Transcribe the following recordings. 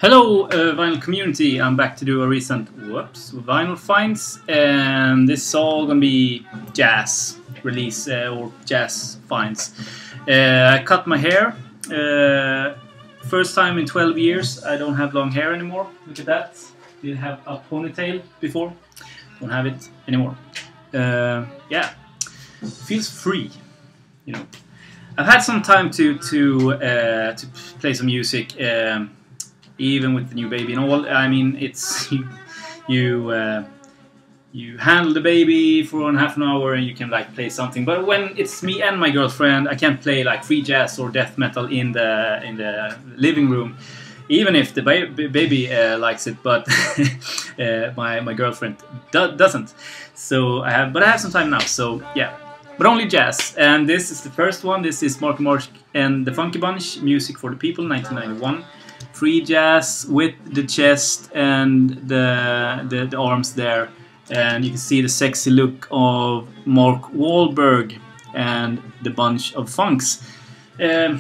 Hello vinyl community, I'm back to do a recent vinyl finds, and this is all gonna be jazz release or jazz finds. I cut my hair, first time in 12 years I don't have long hair anymore. Look at that, did have a ponytail before, don't have it anymore. Yeah, feels free, you know. I've had some time to play some music. Even with the new baby and all, I mean, it's you handle the baby for half an hour and you can like play something. But when it's me and my girlfriend, I can't play like free jazz or death metal in the living room, even if the baby likes it. But my girlfriend doesn't. So I have some time now. So yeah, but only jazz. And this is the first one. This is Marky and the Funky Bunch, Music for the People, 1991. Free jazz with the chest and the arms there, and you can see the sexy look of Mark Wahlberg and the bunch of funks. I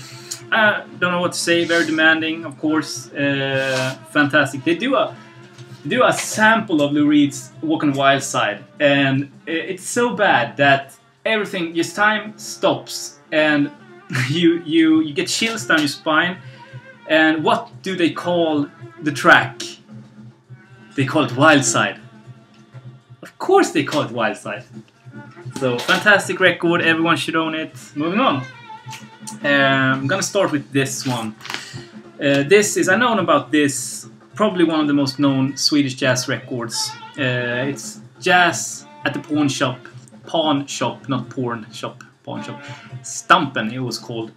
don't know what to say. Very demanding, of course. Fantastic. They do a sample of Lou Reed's "Walk on the Wild Side," and it's so bad that everything, just time stops, and you get chills down your spine. And what do they call the track? They call it Wild Side. Of course they call it Wild Side. So, fantastic record, everyone should own it. Moving on. I'm gonna start with this one. This is, I know about this, probably one of the most known Swedish jazz records. It's Jazz at the Pawn Shop, not porn shop, pawn shop. Stampen, it was called.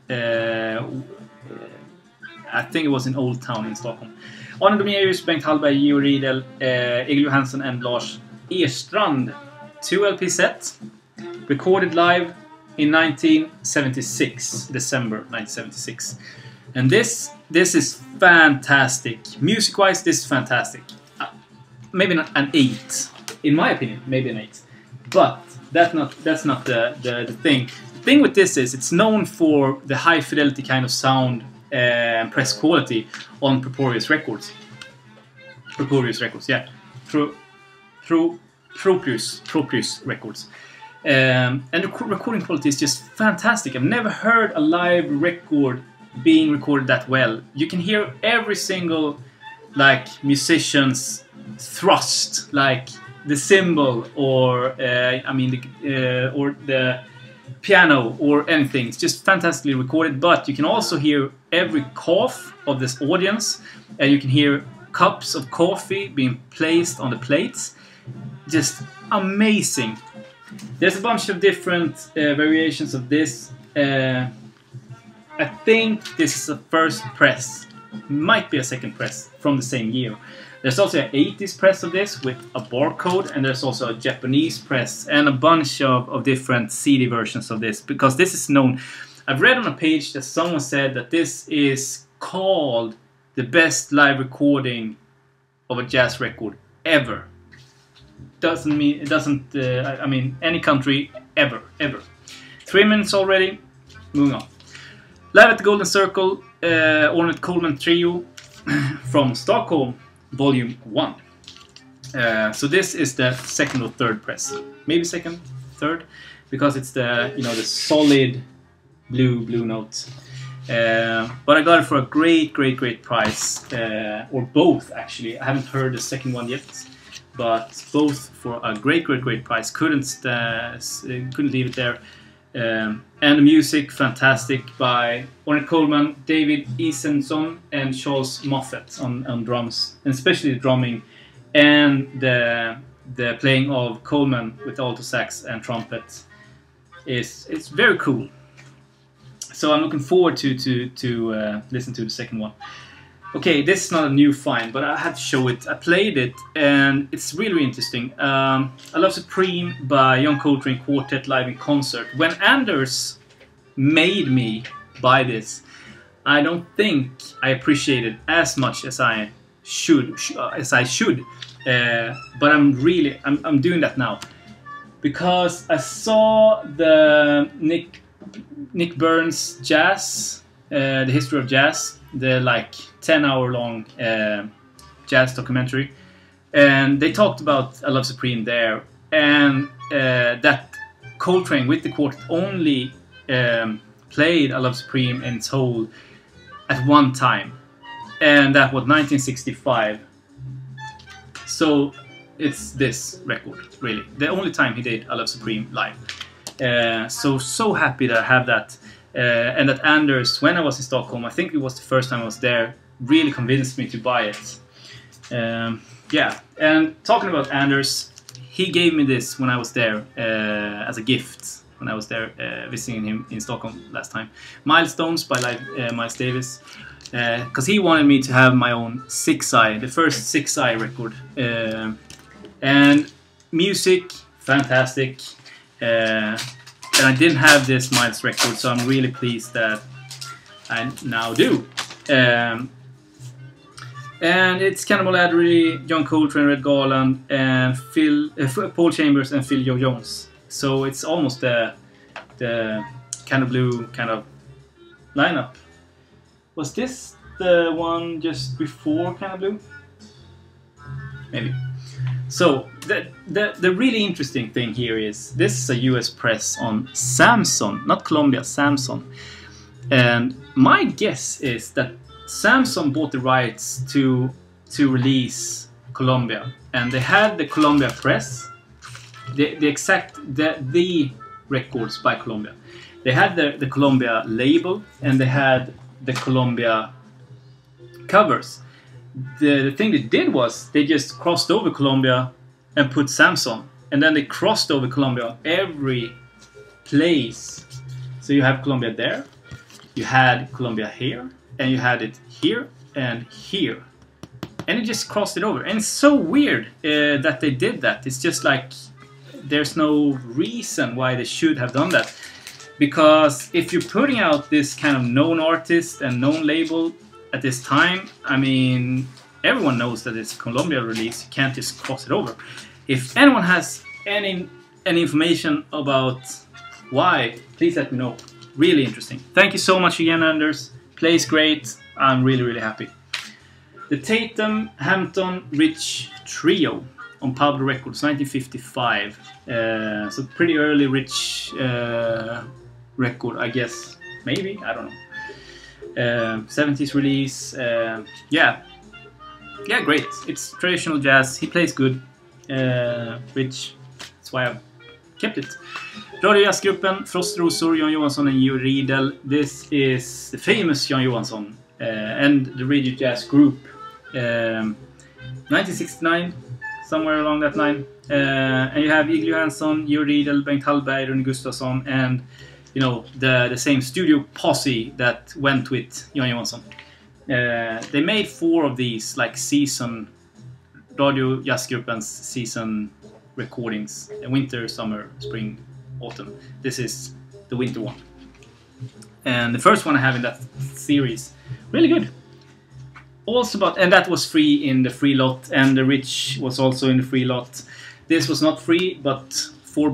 I think it was in Old Town in Stockholm. Arne Domerius, Bengt Hallberg, Georg Riedel, Egil Johansson and Lars Erstrand. 2 LP set. Recorded live in 1976, December 1976. And this is fantastic. Music-wise, this is fantastic. Maybe not an 8. In my opinion, maybe an 8. But that's not the thing. The thing with this is, it's known for the high fidelity kind of sound and press quality on Proprius Records. Yeah. Proprius Records. And the recording quality is just fantastic. I've never heard a live record being recorded that well. You can hear every single like musician's thrust, like the cymbal or or the piano or anything. It's just fantastically recorded, but you can also hear every cough of this audience, and you can hear cups of coffee being placed on the plates. Just amazing. There's a bunch of different variations of this. I think this is a first press, might be a second press from the same year. There's also an 80s press of this with a barcode, and there's also a Japanese press and a bunch of different CD versions of this, because this is known. I've read on a page that someone said that this is called the best live recording of a jazz record ever. Doesn't mean it doesn't. I mean any country ever. 3 minutes already. Moving on. Live at the Golden Circle, Ornette Coleman Trio from Stockholm. Volume 1. So this is the second or third press, maybe second, third, because it's the the solid blue note. But I got it for a great price, or both actually. I haven't heard the second one yet, but both for a great price. Couldn't leave it there. And the music, fantastic, by Ornette Coleman, David Easenson and Charles Moffett on drums, and especially the drumming and the playing of Coleman with alto sax and trumpet it's very cool. So I'm looking forward to listen to the second one. Okay, this is not a new find, but I had to show it. I played it, and it's really interesting. I Love Supreme by John Coltrane Quartet live in concert. When Anders made me buy this, I don't think I appreciate it as much as I should. But I'm doing that now, because I saw the Nick Burns jazz The History of Jazz, the like 10-hour-long jazz documentary, and they talked about I Love Supreme there, and that Coltrane with the quartet only played I Love Supreme in its whole at one time, and that was 1965. So it's this record, really. The only time he did I Love Supreme live. So happy to have that. And that Anders, when I was in Stockholm, I think it was the first time I was there, really convinced me to buy it. Yeah, and talking about Anders, he gave me this when I was there as a gift. When I was there visiting him in Stockholm last time. Milestones by Miles Davis. Because he wanted me to have my own 6i, the first 6i record. And music, fantastic. And I didn't have this Miles record, so I'm really pleased that I now do. And it's Cannibal Adderley, John Coltrane, Red Garland, and Paul Chambers and Phil Jones. So it's almost the kind of blue kind of lineup. Was this the one just before Kind of Blue? Maybe. So the really interesting thing here is this is a US press on Samson, not Columbia, Samson. And my guess is that Samson bought the rights to release Columbia, and they had the Columbia press, the records by Columbia. They had the Columbia label, and they had the Columbia covers. The thing they did was they just crossed over Columbia and put Samson, and then they crossed over Columbia every place. So you have Columbia there, you had Columbia here, and you had it here and here, and it just crossed it over. And it's so weird that they did that. It's just like there's no reason why they should have done that. Because if you're putting out this kind of known artist and known label at this time, I mean, everyone knows that it's a Columbia release. You can't just cross it over. If anyone has any information about why, please let me know. Really interesting. Thank you so much again, Anders. Plays great. I'm really, really happy. The Tatum Hampton Rich Trio on Pablo Records, 1955. So pretty early Rich record, I guess. Maybe, I don't know. 70s release. Yeah, great. It's traditional jazz. He plays good. Rich. That's why I've kept it. Radio Jazzgruppen, Frostrosor, Jan Johansson and Georg Riedel. This is the famous Jan Johansson and the Radio Jazz Group. 1969, somewhere along that line. And you have Igor Johansson, Georg Riedel, Bengt Hallberg, Rune Gustafsson, and you know the same studio posse that went with Jan Johansson. They made 4 of these like season Radio Jazzgruppen's season recordings: winter, summer, spring, autumn. This is the winter one, and the first one I have in that series. Really good. Also, and that was free in the free lot, and the Rich was also in the free lot. This was not free, but $4.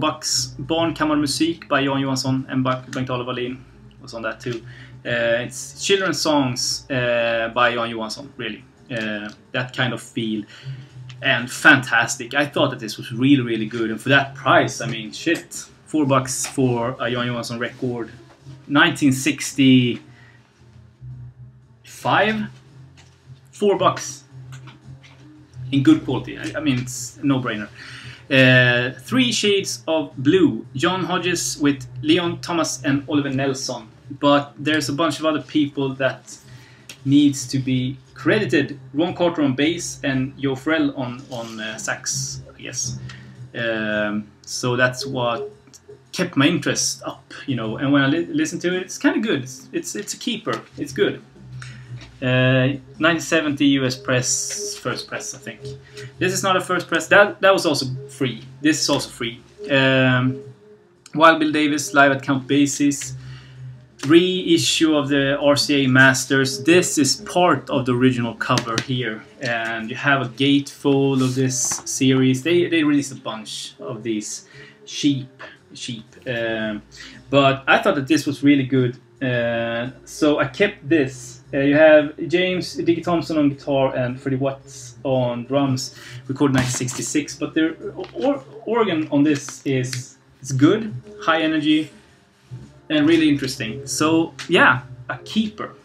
Barnkammarmusik by Jan Johansson and Bengt-Olof Wallin was on that too. It's children's songs by Jan Johansson, really. That kind of feel. And fantastic. I thought that this was really, really good. And for that price, I mean, shit. $4 for a Jan Johansson record. 1965. $4. In good quality. I mean, it's a no-brainer. 3 Shades of Blue. John Hodges with Leon Thomas and Oliver Nelson. But there's a bunch of other people that needs to be credited. Ron Carter on bass and Joe Farrell on sax, I guess. So that's what kept my interest up, you know. And when I listen to it, it's kind of good. It's a keeper. It's good. 1970 US press, first press, I think. This is not a first press. That was also free. This is also free. Wild Bill Davis live at Count Basie's. Reissue of the RCA Masters. This is part of the original cover here, and you have a gatefold of this series. They released a bunch of these sheep. But I thought that this was really good So I kept this. You have James Dickie Thompson on guitar and Freddie Watts on drums, recorded 1966. But the organ on this is good, high energy, and really interesting. So yeah, a keeper.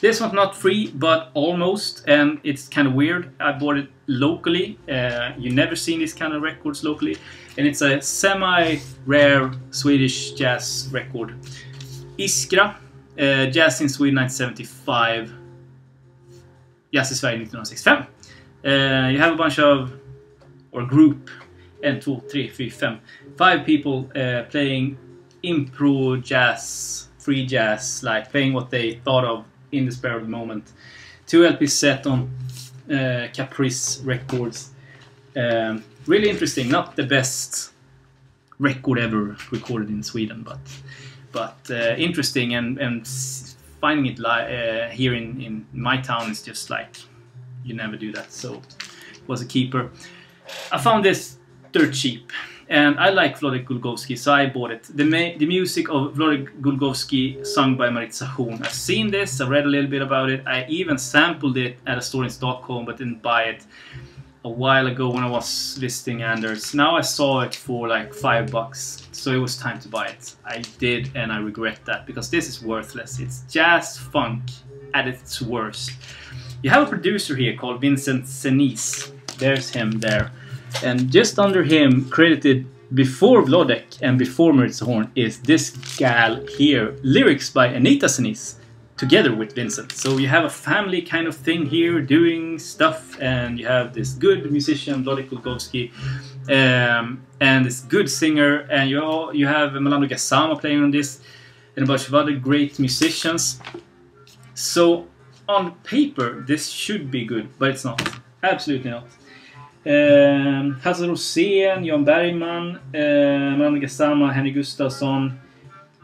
This one's not free, but almost, and it's kind of weird. I bought it locally. You never seen this kind of records locally, and it's a semi-rare Swedish jazz record. Iskra, Jazz in Sweden 1975, Jazz i Sverige 1965. You have a bunch of, or group, 1, 2, 3, 4, 5 people playing impro jazz, free jazz, like playing what they thought of in the spare of the moment. 2 LPs set on Caprice Records. Really interesting. Not the best record ever recorded in Sweden, but interesting, and finding it here in my town is just like, you never do that. So it was a keeper. I found this dirt cheap. And I like Wlodek Gulgowski, so I bought it. The music of Wlodek Gulgowski, sung by Maritza Horn. I've seen this, I read a little bit about it. I even sampled it at a store in Stockholm, but didn't buy it a while ago when I was visiting Anders. Now I saw it for like $5, so it was time to buy it. I did, and I regret that, because this is worthless. It's jazz funk at its worst. You have a producer here called Vincent Senise. There's him there. And just under him, credited before Wlodek and before Maritza Horn, is this gal here. Lyrics by Anita Senise, together with Vincent. So you have a family kind of thing here, doing stuff, and you have this good musician, Wlodek Gulgowski, and this good singer, and you have Melando Gassama playing on this, and a bunch of other great musicians. So on paper, this should be good, but it's not. Absolutely not. Hasse Rosén, Jan Bergman, Melando Gassama, Henry Gustafsson,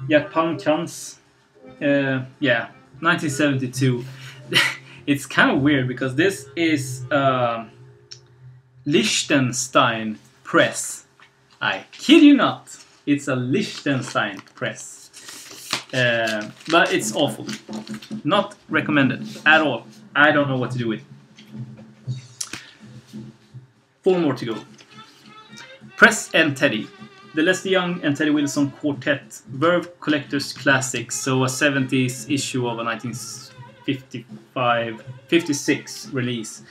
Gert Palmkrantz. Yeah, 1972. It's kind of weird because this is Liechtenstein press. I kid you not. It's a Liechtenstein press. But it's awful. Not recommended at all. I don't know what to do with it. 4 more to go. Press and Teddy. The Leslie Young and Teddy Wilson Quartet. Verve Collector's Classics. So a 70s issue of a 1956 release.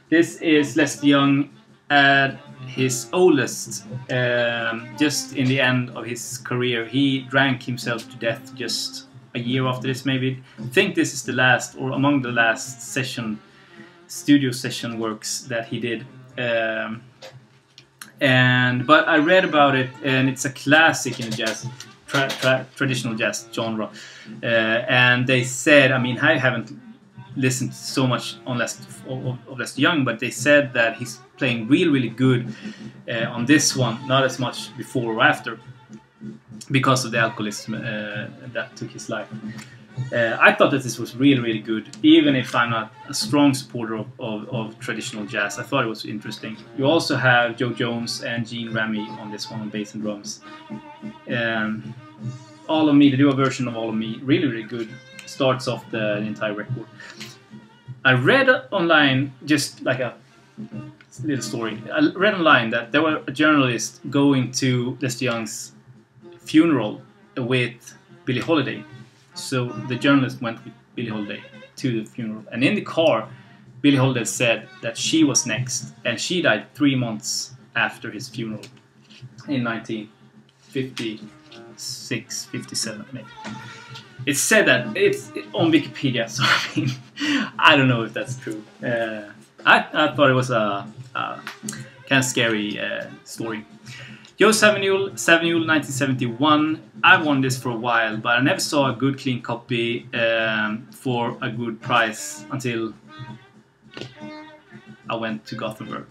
This is Leslie Young at his oldest. Just in the end of his career. He drank himself to death just a year after this, maybe. I think this is the last, or among the last studio session works that he did. But I read about it, and it's a classic in the jazz, traditional jazz genre. And they said, I mean, I haven't listened so much on of Leslie Young, but they said that he's playing really good on this one, not as much before or after, because of the alcoholism that took his life. I thought that this was really good, even if I'm not a strong supporter of traditional jazz. I thought it was interesting. You also have Joe Jones and Gene Rami on this one on bass and drums. All of Me, they do a version of All of Me, really good. Starts off the entire record. I read online, just like a little story, I read online that there were a journalist going to Leslie Young's funeral with Billie Holiday. So the journalist went with Billie Holiday to the funeral. And in the car, Billie Holiday said that she was next. And she died 3 months after his funeral in 1956, 57 maybe. It's said that it's on Wikipedia, so I mean, I don't know if that's true. I thought it was a kind of scary story. Joe Savignul, 1971. I won this for a while, but I never saw a good clean copy for a good price until I went to Gothenburg.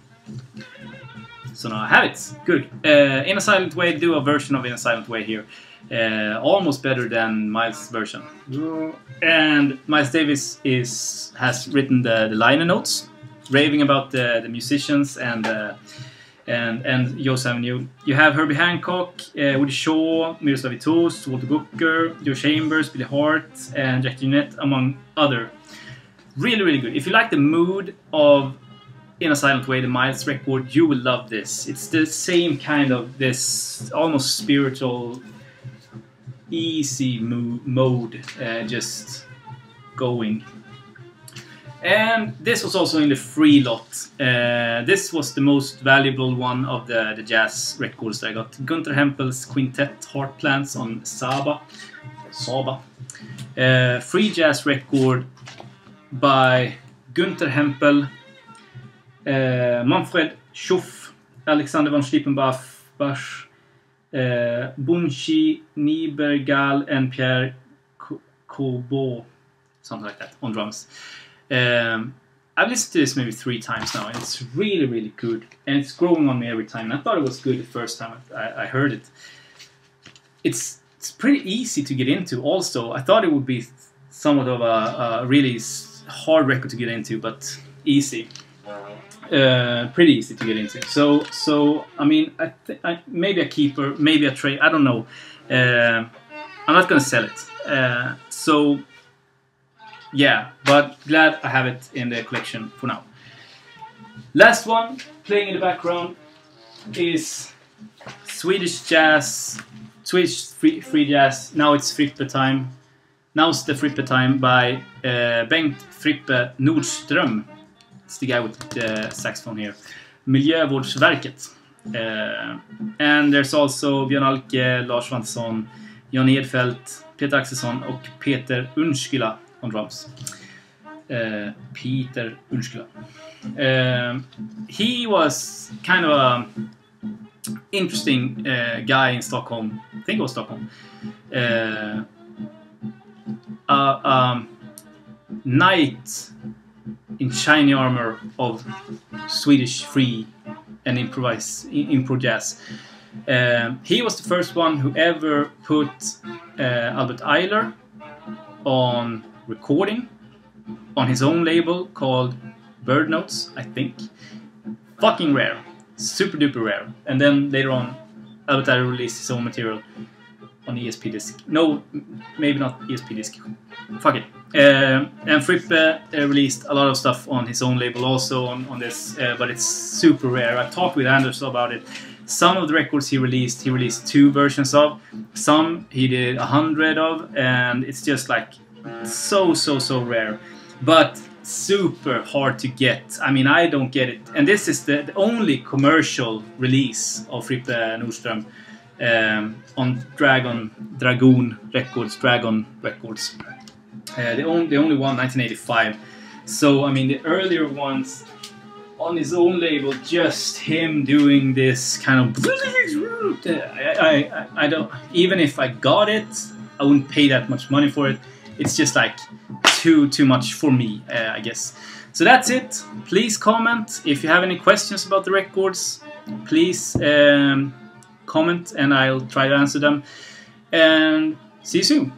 So now I have it. Good. In a Silent Way, do a version of In a Silent Way here. Almost better than Miles' version. And Miles Davis has written the liner notes, raving about the musicians and and Yost Avenue. You have Herbie Hancock, Woody Shaw, Miroslav Itost, Walter Booker, Joe Chambers, Billy Hart, and Jack Jeanette, among other. Really, really good. If you like the mood of In a Silent Way, the Miles record, you will love this. It's the same kind of this almost spiritual, easy mode, just going. And this was also in the free lot. This was the most valuable one of the jazz records that I got. Gunther Hempel's Quintet Heart Plants on Saba. Free jazz record by Gunther Hempel, Manfred Schoff, Alexander von Schliepenbach, Bunchi Niebergal, and Pierre Cobo, something like that, on drums. I've listened to this maybe 3 times now, and it's really, really good, and it's growing on me every time. And I thought it was good the first time I heard it. It's pretty easy to get into. Also, I thought it would be somewhat of a really hard record to get into, but easy. Pretty easy to get into. So I mean, maybe a keeper, maybe a trade. I don't know. I'm not gonna sell it. So yeah, but glad I have it in the collection for now. Last one playing in the background is Swedish jazz, Swedish free jazz. Now it's Frippe time. Now's the Frippe time by Bengt Frippe Nordström. It's the guy with the saxophone here. Miljövårdsverket. And there's also Björn Alke, Lars Svantesson, Jan Edfeldt, Peter Axelsson och Peter Unskula on drums. Peter Unskula. He was kind of a interesting guy in Stockholm. I think it was Stockholm. Knight in shiny armor of Swedish free and improv jazz. He was the first one who ever put Albert Eiler on recording on his own label called Bird Notes, I think. Fucking rare. Super duper rare. And then later on, Albert Eiler released his own material on ESP disc. No, maybe not ESP disc. Fuck it. And Frippe released a lot of stuff on his own label also on this, but it's super rare. I talked with Anders about it. Some of the records he released 2 versions of. Some he did 100 of, and it's just like so rare. But super hard to get. I mean, I don't get it. And this is the only commercial release of Frippe Nordström on Dragon Records. The only one, 1985. So I mean, the earlier ones on his own label, just him doing this kind of. I don't. Even if I got it, I wouldn't pay that much money for it. It's just like too much for me, I guess. So that's it. Please comment if you have any questions about the records. Please comment, and I'll try to answer them. And see you soon.